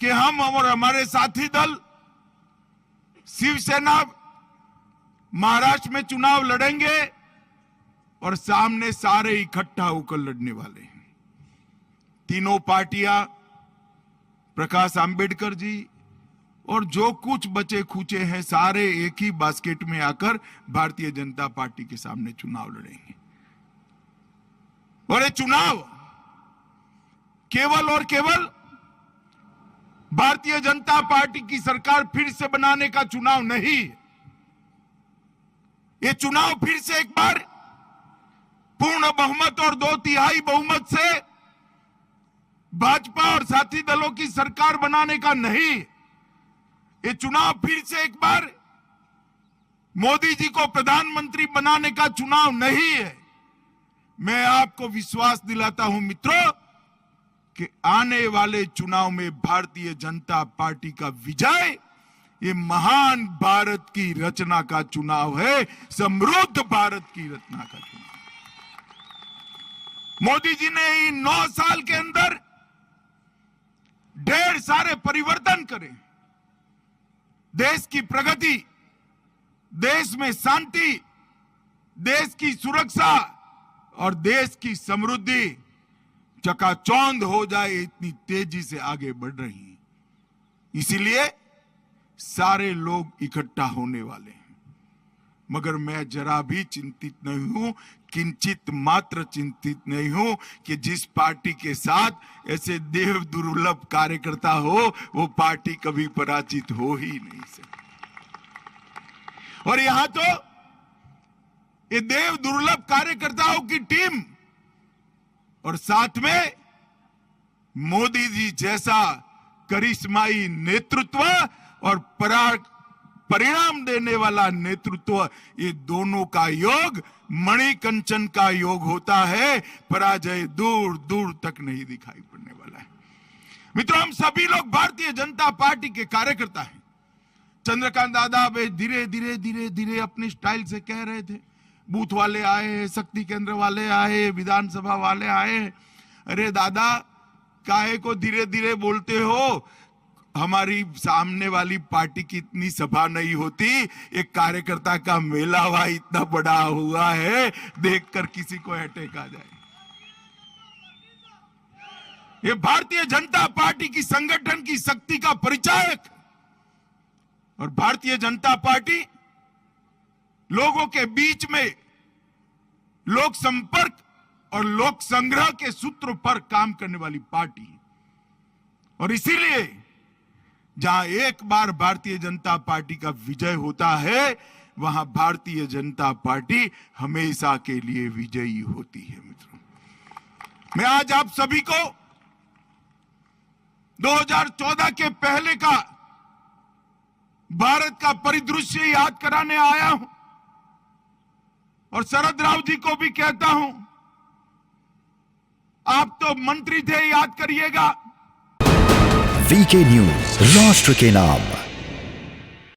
कि हम और हमारे साथी दल शिवसेना महाराष्ट्र में चुनाव लड़ेंगे और सामने सारे इकट्ठा होकर लड़ने वाले हैं। तीनों पार्टियां, प्रकाश आंबेडकर जी और जो कुछ बचे खुचे हैं, सारे एक ही बास्केट में आकर भारतीय जनता पार्टी के सामने चुनाव लड़ेंगे। और ये चुनाव केवल और केवल भारतीय जनता पार्टी की सरकार फिर से बनाने का चुनाव नहीं। ये चुनाव फिर से एक बार पूर्ण बहुमत और 2/3 बहुमत से भाजपा और साथी दलों की सरकार बनाने का नहीं। ये चुनाव फिर से एक बार मोदी जी को प्रधानमंत्री बनाने का चुनाव नहीं है। मैं आपको विश्वास दिलाता हूं मित्रों कि आने वाले चुनाव में भारतीय जनता पार्टी का विजय ये महान भारत की रचना का चुनाव है, समृद्ध भारत की रचना का चुनाव। मोदी जी ने इन 9 साल के अंदर ढेर सारे परिवर्तन करे। देश की प्रगति, देश में शांति, देश की सुरक्षा और देश की समृद्धि चकाचौंध हो जाए, इतनी तेजी से आगे बढ़ रही है। इसीलिए सारे लोग इकट्ठा होने वाले हैं। मगर मैं जरा भी चिंतित नहीं हूं, किंचित मात्र चिंतित नहीं हूं कि जिस पार्टी के साथ ऐसे देव दुर्लभ कार्यकर्ता हो, वो पार्टी कभी पराजित हो ही नहीं सकती। और यहां तो ये देव दुर्लभ कार्यकर्ताओं की टीम और साथ में मोदी जी जैसा करिश्माई नेतृत्व और परिणाम देने वाला नेतृत्व, ये दोनों का योग मणिकंचन का योग होता है। पराजय दूर दूर तक नहीं दिखाई पड़ने वाला है। मित्रों, हम सभी लोग भारतीय जनता पार्टी के कार्यकर्ता हैं। चंद्रकांत दादा धीरे धीरे धीरे धीरे अपनी स्टाइल से कह रहे थे, बूथ वाले आए, शक्ति केंद्र वाले आए, विधानसभा वाले आए। अरे दादा, काहे को धीरे धीरे बोलते हो? हमारी सामने वाली पार्टी की इतनी सभा नहीं होती, एक कार्यकर्ता का मेला हुआ इतना बड़ा हुआ है, देखकर किसी को अटैक आ जाए। ये भारतीय जनता पार्टी की संगठन की शक्ति का परिचायक और भारतीय जनता पार्टी लोगों के बीच में लोक संपर्क और लोक संग्रह के सूत्र पर काम करने वाली पार्टी। और इसीलिए जहां एक बार भारतीय जनता पार्टी का विजय होता है, वहां भारतीय जनता पार्टी हमेशा के लिए विजयी होती है। मित्रों, मैं आज आप सभी को 2014 के पहले का भारत का परिदृश्य याद कराने आया हूं और शरद राव जी को भी कहता हूं, आप तो मंत्री थे, याद करिएगा। वीके न्यूज, राष्ट्र के नाम।